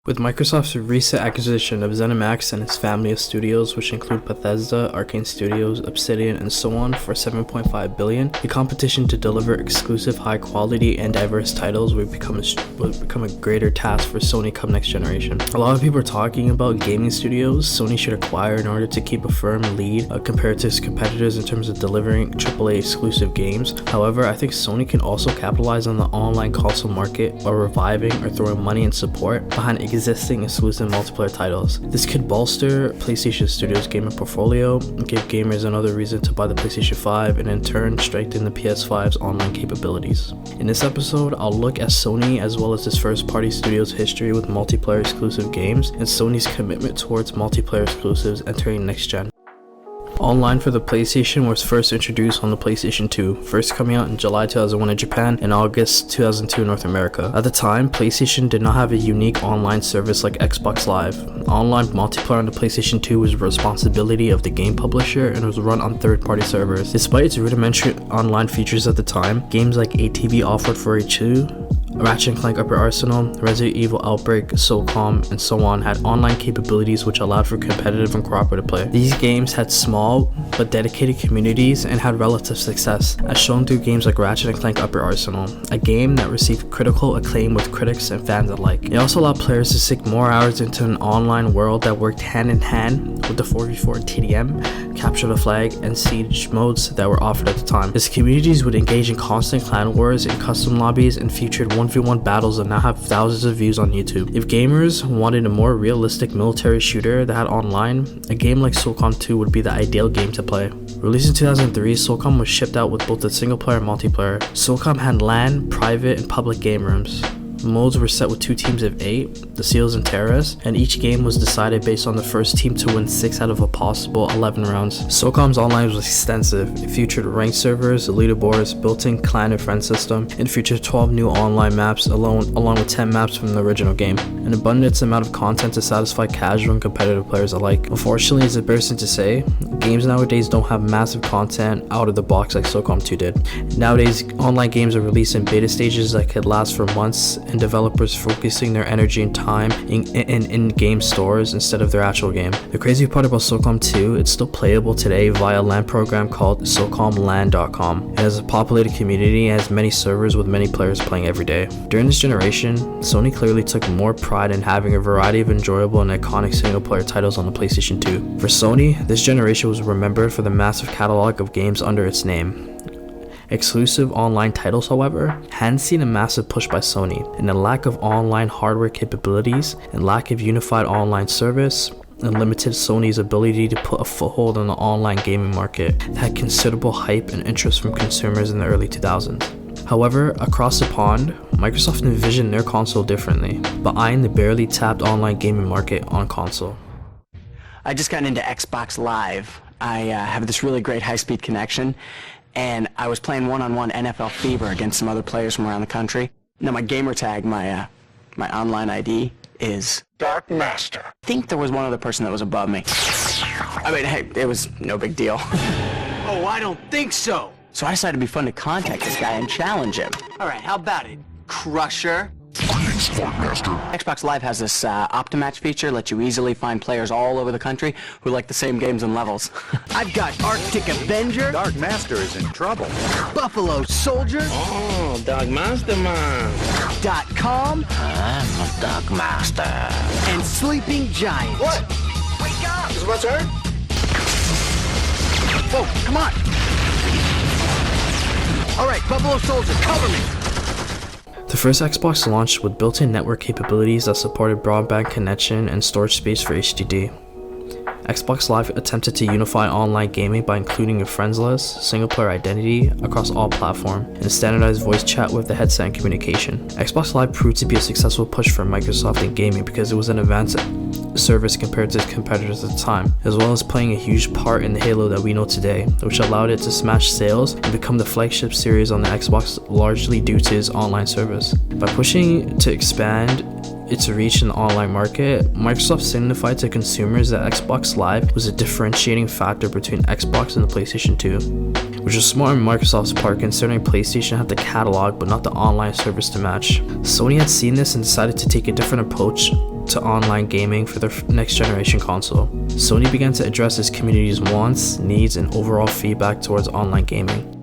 With Microsoft's recent acquisition of ZeniMax and its family of studios, which include Bethesda, Arcane Studios, Obsidian, and so on, for $7.5 billion, the competition to deliver exclusive, high-quality, and diverse titles will become a greater task for Sony come next generation. A lot of people are talking about gaming studios Sony should acquire in order to keep a firm lead compared to its competitors in terms of delivering AAA exclusive games. However, I think Sony can also capitalize on the online console market by reviving or throwing money and support behind existing exclusive multiplayer titles. This could bolster PlayStation Studios' gaming portfolio, give gamers another reason to buy the PlayStation 5, and in turn strengthen the PS5's online capabilities. In this episode, I'll look at Sony as well as this first-party studio's history with multiplayer exclusive games and Sony's commitment towards multiplayer exclusives entering next gen. Online for the PlayStation was first introduced on the PlayStation 2, first coming out in July 2001 in Japan and August 2002 in North America. At the time, PlayStation did not have a unique online service like Xbox Live. Online multiplayer on the PlayStation 2 was the responsibility of the game publisher and was run on third-party servers. Despite its rudimentary online features at the time, games like ATV Off-Road 4A2, Ratchet & Clank Upper Arsenal, Resident Evil Outbreak, SOCOM, and so on had online capabilities which allowed for competitive and cooperative play. These games had small but dedicated communities and had relative success, as shown through games like Ratchet & Clank Upper Arsenal, a game that received critical acclaim with critics and fans alike. It also allowed players to sink more hours into an online world that worked hand in hand with the 4v4 TDM, Capture the Flag, and Siege modes that were offered at the time. Its communities would engage in constant clan wars and custom lobbies and featured 1v1 battles that now have thousands of views on YouTube. If gamers wanted a more realistic military shooter that had online, a game like SOCOM 2 would be the ideal game to play. Released in 2003, SOCOM was shipped out with both the single player and multiplayer. SOCOM had LAN, private, and public game rooms. Modes were set with 2 teams of 8, the SEALs and Terrorists, and each game was decided based on the first team to win 6 out of a possible 11 rounds. SOCOM's online was extensive. It featured ranked servers, leaderboards, built-in clan and friend system, and featured 12 new online maps along with 10 maps from the original game. An abundant amount of content to satisfy casual and competitive players alike. Unfortunately, it's embarrassing to say, games nowadays don't have massive content out of the box like SOCOM 2 did. Nowadays, online games are released in beta stages that could last for months, and developers focusing their energy and time in-game stores instead of their actual game. The crazy part about SOCOM 2, it's still playable today via a LAN program called SOCOMLAN.com. It has a populated community and has many servers with many players playing every day. During this generation, Sony clearly took more pride in having a variety of enjoyable and iconic single-player titles on the PlayStation 2. For Sony, this generation was remembered for the massive catalog of games under its name. Exclusive online titles, however, hadn't seen a massive push by Sony, and the lack of online hardware capabilities and lack of unified online service and limited Sony's ability to put a foothold on the online gaming market that had considerable hype and interest from consumers in the early 2000s. However, across the pond, Microsoft envisioned their console differently, but eyeing the barely tapped online gaming market on console. I just got into Xbox Live. I have this really great high-speed connection, and I was playing one-on-one NFL Fever against some other players from around the country. Now my gamer tag, my online ID is Dark Master. I think there was one other person that was above me. I mean, hey, it was no big deal. Oh, I don't think so. So I decided it'd be fun to contact this guy and challenge him. All right, how about it, Crusher? Xbox Live has this Optimatch feature, lets you easily find players all over the country who like the same games and levels. I've got Arctic Avenger, Dark Master is in trouble. Buffalo Soldier, Oh, Dark Master Man. .com, I'm a Dark Master. and Sleeping Giant. What? Wake up! Is what's hurt? Whoa, come on. All right, Buffalo Soldier, cover me. The first Xbox launched with built-in network capabilities that supported broadband connection and storage space for HDD. Xbox Live attempted to unify online gaming by including a friends list, single-player identity across all platforms, and standardized voice chat with the headset and communication. Xbox Live proved to be a successful push for Microsoft in gaming because it was an advanced service compared to its competitors at the time, as well as playing a huge part in the Halo that we know today, which allowed it to smash sales and become the flagship series on the Xbox largely due to its online service. By pushing to expand its reach in the online market, Microsoft signified to consumers that Xbox Live was a differentiating factor between Xbox and the PlayStation 2, which was smart on Microsoft's part considering PlayStation had the catalog but not the online service to match. Sony had seen this and decided to take a different approach to online gaming for their next generation console. Sony began to address its community's wants, needs, and overall feedback towards online gaming.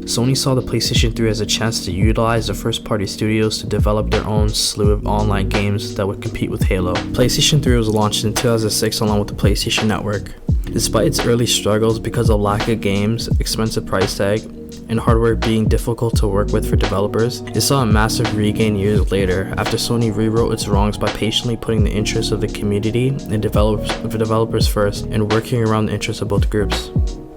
Sony saw the PlayStation 3 as a chance to utilize the first-party studios to develop their own slew of online games that would compete with Halo. PlayStation 3 was launched in 2006 along with the PlayStation Network. Despite its early struggles because of lack of games, expensive price tag, and hardware being difficult to work with for developers, it saw a massive regain years later after Sony rewrote its wrongs by patiently putting the interests of the community and developers first and working around the interests of both groups.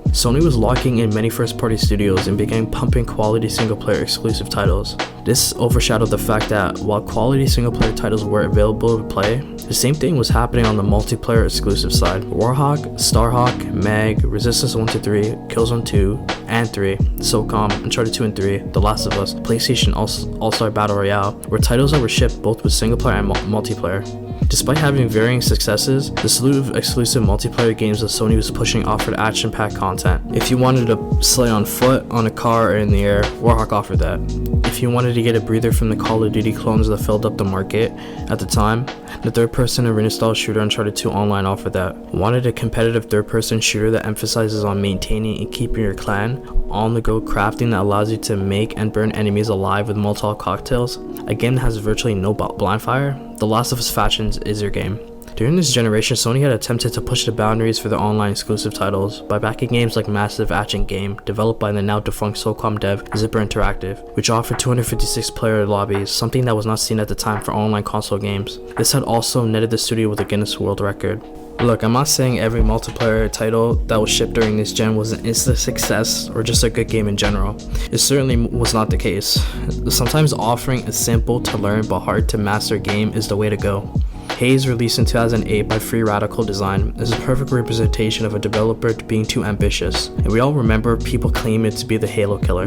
Sony was locking in many first-party studios and began pumping quality single-player exclusive titles. This overshadowed the fact that while quality single-player titles were available to play, the same thing was happening on the multiplayer exclusive side. Warhawk, Starhawk, Meg, Resistance 1-3, Killzone 2 and 3, SOCOM, Uncharted 2 and 3, The Last of Us, PlayStation All-Star Battle Royale were titles that were shipped both with single-player and multiplayer. Despite having varying successes, the slew of exclusive multiplayer games that Sony was pushing offered action-packed content. If you wanted to slay on foot, on a car, or in the air, Warhawk offered that. If you wanted to get a breather from the Call of Duty clones that filled up the market at the time, the third-person arena-style shooter Uncharted 2 Online offered that. Wanted a competitive third-person shooter that emphasizes on maintaining and keeping your clan, on-the-go crafting that allows you to make and burn enemies alive with Molotov cocktails, a game that has virtually no blind fire? The Last of Us Factions is your game. During this generation, Sony had attempted to push the boundaries for their online exclusive titles by backing games like Massive Action Game, developed by the now defunct SOCOM dev Zipper Interactive, which offered 256 player lobbies, something that was not seen at the time for online console games. This had also netted the studio with a Guinness World Record. Look, I'm not saying every multiplayer title that was shipped during this gen was an instant success or just a good game in general. It certainly was not the case. Sometimes offering a simple to learn but hard to master game is the way to go. Haze, released in 2008 by Free Radical Design, is a perfect representation of a developer being too ambitious, and we all remember people claim it to be the Halo killer.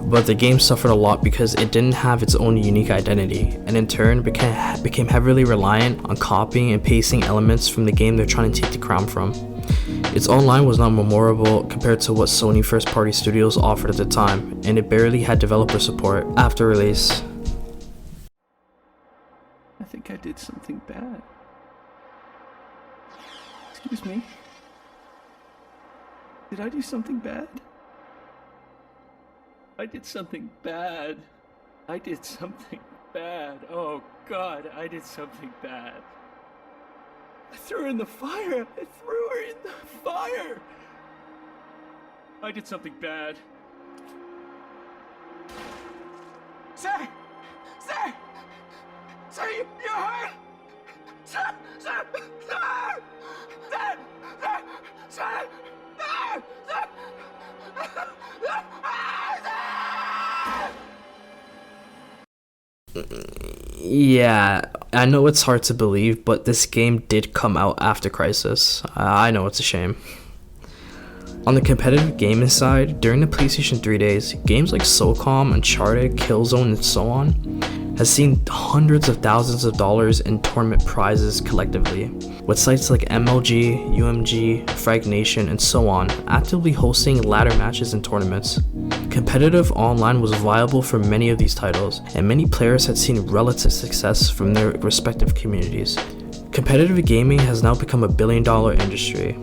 But the game suffered a lot because it didn't have its own unique identity, and in turn became heavily reliant on copying and pasting elements from the game they're trying to take the crown from. Its online was not memorable compared to what Sony first-party studios offered at the time, and it barely had developer support after release. I think I did something bad. Excuse me. Did I do something bad? I did something bad. I did something bad. Oh God, I did something bad. I threw her in the fire. I threw her in the fire. I did something bad. Sir! Sir! Sir, you're hurt! Sir! Sir! Sir! Sir! Sir! Sir! Sir! Yeah, I know it's hard to believe, but this game did come out after Crysis. I know it's a shame. On the competitive gaming side, during the PlayStation 3 days, games like SOCOM, Uncharted, Killzone, and so on has seen hundreds of thousands of dollars in tournament prizes collectively, with sites like MLG, UMG, Frag Nation, and so on actively hosting ladder matches and tournaments. Competitive online was viable for many of these titles, and many players had seen relative success from their respective communities. Competitive gaming has now become a billion-dollar industry.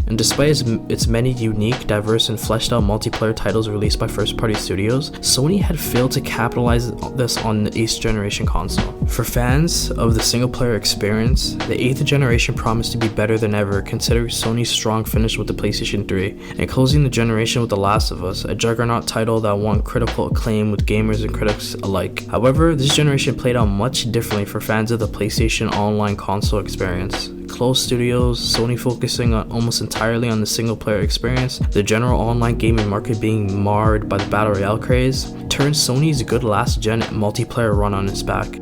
And despite its many unique, diverse, and fleshed out multiplayer titles released by first-party studios, Sony had failed to capitalize this on the 8th generation console. For fans of the single-player experience, the 8th generation promised to be better than ever, considering Sony's strong finish with the PlayStation 3, and closing the generation with The Last of Us, a juggernaut title that won critical acclaim with gamers and critics alike. However, this generation played out much differently for fans of the PlayStation Online console experience. Closed studios, Sony focusing almost entirely on the single-player experience, the general online gaming market being marred by the Battle Royale craze, turned Sony's good last-gen multiplayer run on its back.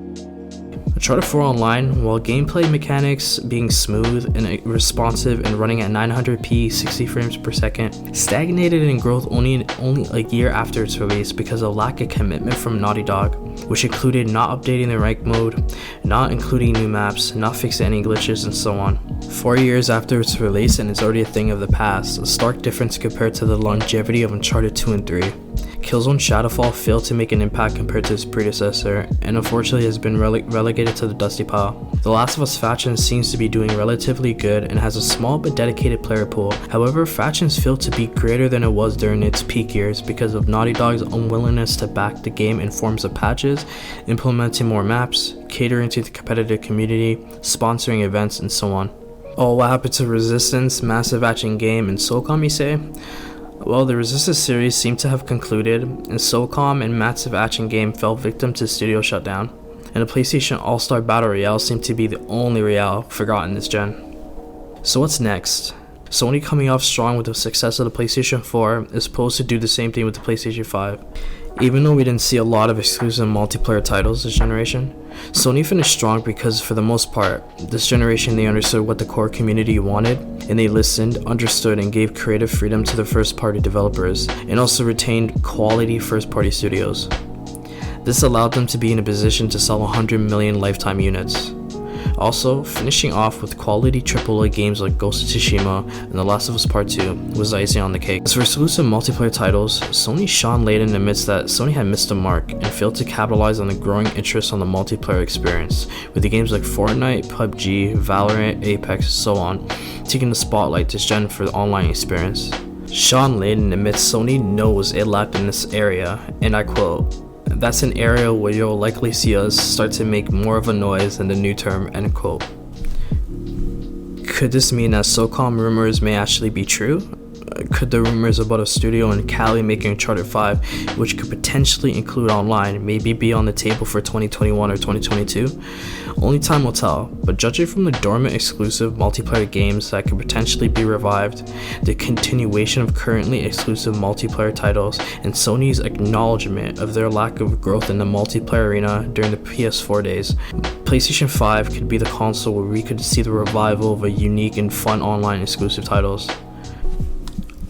Uncharted 4 Online, while gameplay mechanics being smooth and responsive and running at 900p 60 frames per second, stagnated in growth only a year after its release because of lack of commitment from Naughty Dog, which included not updating the rank mode, not including new maps, not fixing any glitches, and so on. 4 years after its release and it's already a thing of the past, a stark difference compared to the longevity of Uncharted 2 and 3. Killzone Shadowfall failed to make an impact compared to its predecessor, and unfortunately has been relegated to the dusty pile. The Last of Us faction seems to be doing relatively good and has a small but dedicated player pool. However, factions failed to be greater than it was during its peak years because of Naughty Dog's unwillingness to back the game in forms of patches, implementing more maps, catering to the competitive community, sponsoring events, and so on. Oh, what happened to Resistance, Massive Action Game, and SOCOM, you say? Well, the Resistance series seemed to have concluded, and SOCOM and Massive Action Game fell victim to studio shutdown, and the PlayStation All-Star Battle Royale seemed to be the only Royale forgotten this gen. So what's next? Sony, coming off strong with the success of the PlayStation 4, is supposed to do the same thing with the PlayStation 5. Even though we didn't see a lot of exclusive multiplayer titles this generation, Sony finished strong because for the most part, this generation they understood what the core community wanted, and they listened, understood, and gave creative freedom to the first-party developers, and also retained quality first-party studios. This allowed them to be in a position to sell 100 million lifetime units. Also, finishing off with quality AAA games like Ghost of Tsushima and The Last of Us Part 2 was icing on the cake. As for exclusive multiplayer titles, Sony shone late and admits that Sony had missed the mark and failed to capitalize on the growing interest on the multiplayer experience, with the games like Fortnite, PUBG, Valorant, Apex, and so on, taking the spotlight this gen for the online experience. Sean Layden admits Sony knows it lacked in this area, and I quote, "That's an area where you'll likely see us start to make more of a noise than the new term," end quote. Could this mean that SOCOM rumors may actually be true? Could the rumors about a studio in Cali making Uncharted 5, which could potentially include online, maybe be on the table for 2021 or 2022? Only time will tell, but judging from the dormant exclusive multiplayer games that could potentially be revived, the continuation of currently exclusive multiplayer titles, and Sony's acknowledgement of their lack of growth in the multiplayer arena during the PS4 days, PlayStation 5 could be the console where we could see the revival of a unique and fun online exclusive titles.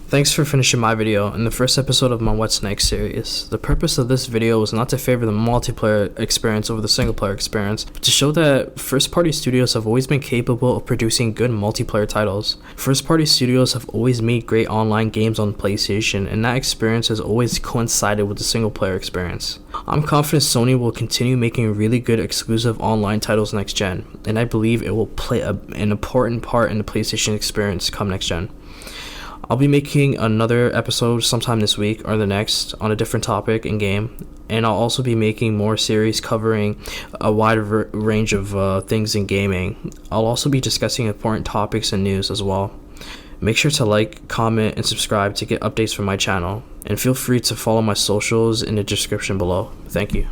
Thanks for finishing my video in the first episode of my What's Next series. The purpose of this video was not to favor the multiplayer experience over the single player experience, but to show that first party studios have always been capable of producing good multiplayer titles. First party studios have always made great online games on PlayStation, and that experience has always coincided with the single player experience. I'm confident Sony will continue making really good exclusive online titles next gen, and I believe it will play an important part in the PlayStation experience come next gen. I'll be making another episode sometime this week or the next on a different topic in game, and I'll also be making more series covering a wide range of things in gaming. I'll also be discussing important topics and news as well. Make sure to like, comment, and subscribe to get updates from my channel, and feel free to follow my socials in the description below. Thank you.